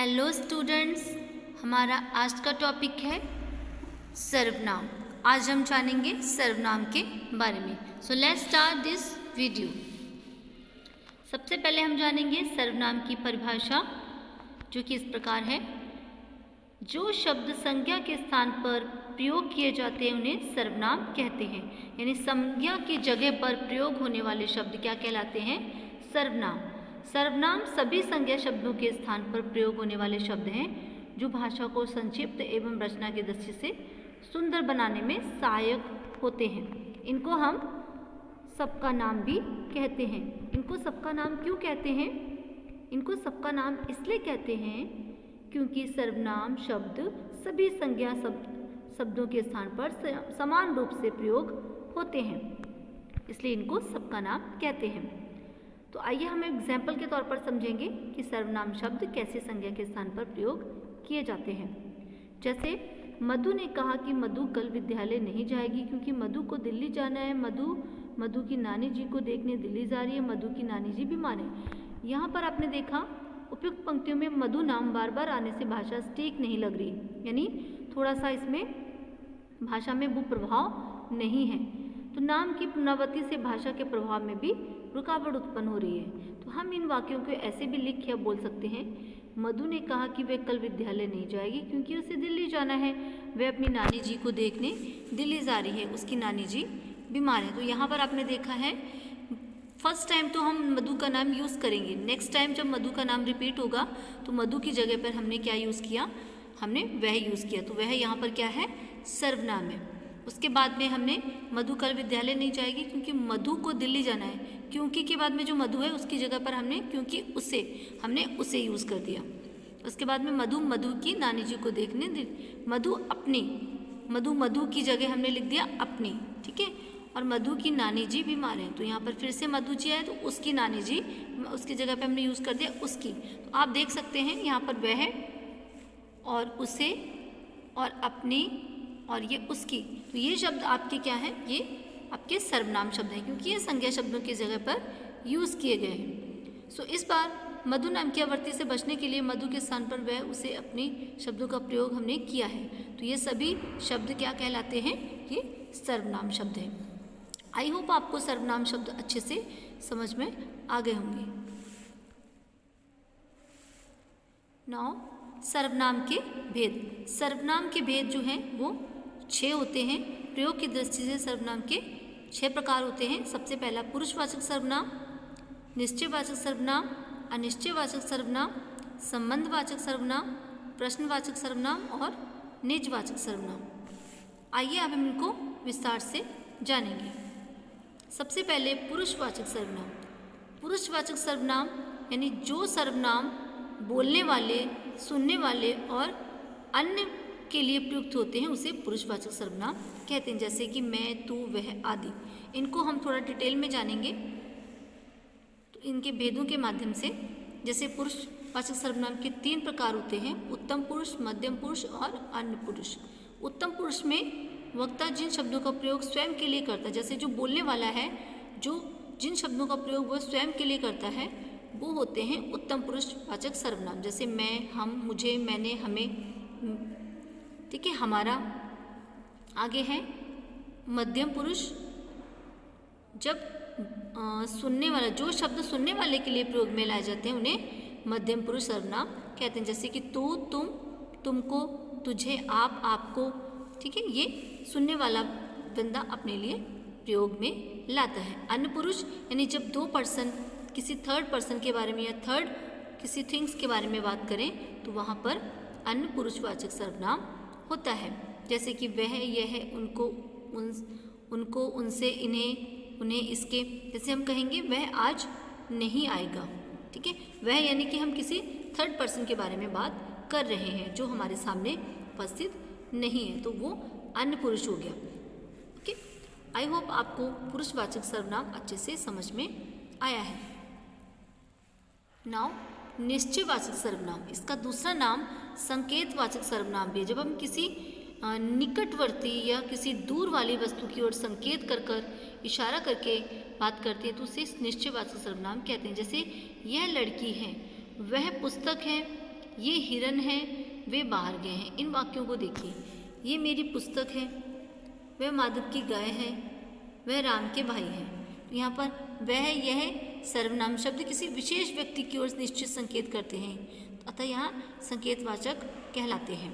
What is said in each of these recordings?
Hello students, हमारा आज का टॉपिक है सर्वनाम। आज हम जानेंगे सर्वनाम के बारे में। So let's start this video. सबसे पहले हम जानेंगे सर्वनाम की परिभाषा, जो कि इस प्रकार है। जो शब्द संज्ञा के स्थान पर प्रयोग किए जाते हैं उन्हें सर्वनाम कहते हैं। यानी संज्ञा की जगह पर प्रयोग होने वाले शब्द क्या कहलाते हैं? सर्वनाम। सर्वनाम सभी संज्ञा शब्दों के स्थान पर प्रयोग होने वाले शब्द हैं जो भाषा को संक्षिप्त एवं रचना की दृष्टि से सुंदर बनाने में सहायक होते हैं। इनको हम सबका नाम भी कहते हैं। इनको सबका नाम क्यों कहते हैं? इनको सबका नाम इसलिए कहते हैं क्योंकि सर्वनाम शब्द सभी संज्ञा शब्दों के स्थान पर समान रूप से प्रयोग होते हैं, इसलिए इनको सबका नाम कहते हैं। तो आइए हम एग्जाम्पल के तौर पर समझेंगे कि सर्वनाम शब्द कैसे संज्ञा के स्थान पर प्रयोग किए जाते हैं। जैसे मधु ने कहा कि मधु कल विद्यालय नहीं जाएगी क्योंकि मधु को दिल्ली जाना है। मधु की नानी जी को देखने दिल्ली जा रही है। मधु की नानी जी बीमार है। यहाँ पर आपने देखा उपयुक्त पंक्तियों में मधु नाम बार बार आने से भाषा ठीक नहीं लग रही, यानी थोड़ा सा इसमें भाषा में वो प्रभाव नहीं है। तो नाम की पुनरावृत्ति से भाषा के प्रभाव में भी रुकावट उत्पन्न हो रही है। तो हम इन वाक्यों को ऐसे भी लिख या बोल सकते हैं। मधु ने कहा कि वह कल विद्यालय नहीं जाएगी क्योंकि उसे दिल्ली जाना है। वह अपनी नानी जी को देखने दिल्ली जा रही है। उसकी नानी जी बीमार है। तो यहाँ पर आपने देखा है, फर्स्ट टाइम तो हम मधु का नाम यूज़ करेंगे। नेक्स्ट टाइम जब मधु का नाम रिपीट होगा तो मधु की जगह पर हमने क्या यूज़ किया? हमने वह यूज़ किया। तो वह यहाँ पर क्या है? सर्वनाम है। उसके बाद में हमने मधु कल विद्यालय नहीं जाएगी क्योंकि मधु को दिल्ली जाना है। क्योंकि के बाद में जो मधु है उसकी जगह पर हमने क्योंकि उसे यूज़ कर दिया। उसके बाद में मधु की नानी जी को देखने मधु की जगह हमने लिख दिया अपनी, ठीक है। और मधु की नानी जी बीमार है। तो यहाँ पर फिर से मधु जी आए तो उसकी नानी जी, उसकी जगह पे हमने यूज़ कर दिया उसकी। तो आप देख सकते हैं यहाँ पर वह और उसे और अपनी और ये उसकी। तो ये शब्द आपके क्या है? ये आपके सर्वनाम शब्द हैं क्योंकि ये संज्ञा शब्दों की जगह पर यूज़ किए गए हैं। सो इस बार मधु नाम की आवृत्ति से बचने के लिए मधु के स्थान पर वह उसे अपनी शब्दों का प्रयोग हमने किया है। तो ये सभी शब्द क्या कहलाते हैं? ये सर्वनाम शब्द हैं। आई होप आपको सर्वनाम शब्द अच्छे से समझ में आ गए होंगे। नाउ सर्वनाम के भेद। सर्वनाम के भेद जो हैं वो 6 होते हैं। प्रयोग की दृष्टि से सर्वनाम के 6 प्रकार होते हैं। सबसे पहला पुरुषवाचक सर्वनाम, निश्चयवाचक सर्वनाम, अनिश्चयवाचक सर्वनाम, संबंधवाचक सर्वनाम, प्रश्नवाचक सर्वनाम और निजवाचक सर्वनाम। आइए अब हम इनको विस्तार से जानेंगे। सबसे पहले पुरुषवाचक सर्वनाम। पुरुषवाचक सर्वनाम यानी जो सर्वनाम बोलने वाले, सुनने वाले और अन्य के लिए प्रयुक्त होते हैं उसे पुरुषवाचक सर्वनाम कहते हैं। जैसे कि मैं, तू, वह आदि। इनको हम थोड़ा डिटेल में जानेंगे तो इनके भेदों के माध्यम से। जैसे पुरुषवाचक सर्वनाम के 3 प्रकार होते हैं: उत्तम पुरुष, मध्यम पुरुष और अन्य पुरुष। उत्तम पुरुष में वक्ता जिन शब्दों का प्रयोग स्वयं के लिए करता है, जैसे जो बोलने वाला है, जो जिन शब्दों का प्रयोग वह स्वयं के लिए करता है, वो होते हैं उत्तम पुरुषवाचक सर्वनाम। जैसे मैं, हम, मुझे, मैंने, हमें, ठीक है, हमारा। आगे है मध्यम पुरुष। जब सुनने वाला, जो शब्द सुनने वाले के लिए प्रयोग में लाए जाते हैं उन्हें मध्यम पुरुष सर्वनाम कहते हैं। जैसे कि तू, तुम, तुमको, तुझे, आप, आपको, ठीक है, ये सुनने वाला बंदा अपने लिए प्रयोग में लाता है। अन्य पुरुष यानी जब 2 पर्सन किसी थर्ड पर्सन के बारे में या थर्ड किसी थिंग्स के बारे में बात करें तो वहाँ पर अन्य पुरुषवाचक सर्वनाम होता है। जैसे कि वह, यह, उनको, उनसे, इन्हें, उन्हें, इसके। जैसे हम कहेंगे वह आज नहीं आएगा, ठीक है। वह यानी कि हम किसी थर्ड पर्सन के बारे में बात कर रहे हैं जो हमारे सामने उपस्थित नहीं है, तो वो अन्य पुरुष हो गया। ओके, आई होप आपको पुरुषवाचक सर्वनाम अच्छे से समझ में आया है। नाउ निश्चयवाचक सर्वनाम। इसका दूसरा नाम संकेतवाचक सर्वनाम भी है। जब हम किसी निकटवर्ती या किसी दूर वाली वस्तु की ओर संकेत कर इशारा करके बात करते हैं तो उसे निश्चयवाचक सर्वनाम कहते हैं। जैसे यह लड़की है, वह पुस्तक है, ये हिरन हैं, वे बाहर गए हैं। इन वाक्यों को देखिए। ये मेरी पुस्तक है, वह माधव की गाय है, वह राम के भाई हैं। तो यहाँ पर वह, यह सर्वनाम शब्द किसी विशेष व्यक्ति की ओर निश्चित संकेत करते हैं, अतः यहाँ संकेतवाचक कहलाते हैं।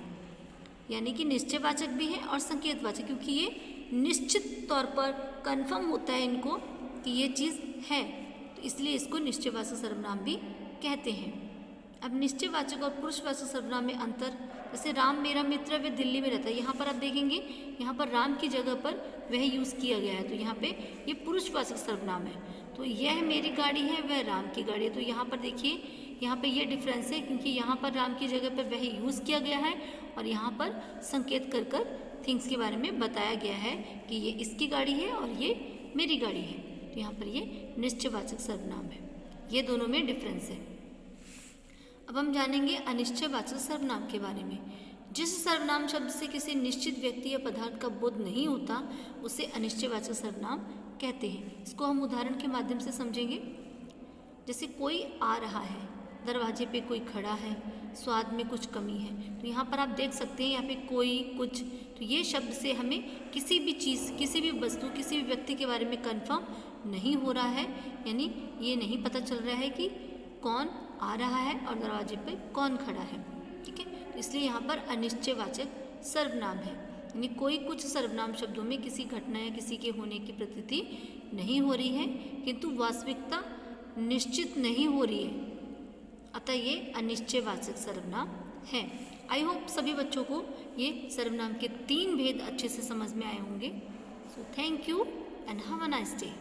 यानी कि निश्चयवाचक भी है और संकेतवाचक, क्योंकि ये निश्चित तौर पर कन्फर्म होता है इनको कि ये चीज़ है, तो इसलिए इसको निश्चयवाचक सर्वनाम भी कहते हैं। अब निश्चयवाचक और पुरुषवाचक सर्वनाम में अंतर, जैसे राम मेरा मित्र, वह दिल्ली में रहता है। यहाँ पर आप देखेंगे, यहाँ पर राम की जगह पर वह यूज़ किया गया है, तो यहाँ पे ये पुरुषवाचक सर्वनाम है। तो यह मेरी गाड़ी है, वह राम की गाड़ी है। तो यहाँ पर देखिए, यहाँ पे ये डिफरेंस है, क्योंकि यहाँ पर राम की जगह पर वह यूज़ किया गया है और यहाँ पर संकेत कर कर थिंग्स के बारे में बताया गया है कि ये इसकी गाड़ी है और ये मेरी गाड़ी है। तो यहाँ पर ये निश्चयवाचक सर्वनाम है। ये दोनों में डिफरेंस है। अब हम जानेंगे अनिश्चयवाचक सर्वनाम के बारे में। जिस सर्वनाम शब्द से किसी निश्चित व्यक्ति या पदार्थ का बोध नहीं होता, उसे अनिश्चयवाचक सर्वनाम कहते हैं। इसको हम उदाहरण के माध्यम से समझेंगे। जैसे कोई आ रहा है, दरवाजे पे कोई खड़ा है, स्वाद में कुछ कमी है। तो यहाँ पर आप देख सकते हैं, यहाँ पे कोई, कुछ, तो ये शब्द से हमें किसी भी चीज़, किसी भी वस्तु, किसी भी व्यक्ति के बारे में कंफर्म नहीं हो रहा है, यानी ये नहीं पता चल रहा है कि कौन आ रहा है और दरवाजे पे कौन खड़ा है। ठीक है, तो इसलिए यहाँ पर अनिश्चयवाचक सर्वनाम है। यानी कोई कुछ सर्वनाम शब्दों में किसी घटना या किसी के होने की प्रतीति नहीं हो रही है, किंतु वास्तविकता निश्चित नहीं हो रही है, अतः ये अनिश्चयवाचक सर्वनाम है। आई होप सभी बच्चों को ये सर्वनाम के 3 भेद अच्छे से समझ में आए होंगे। So thank you and have a nice day.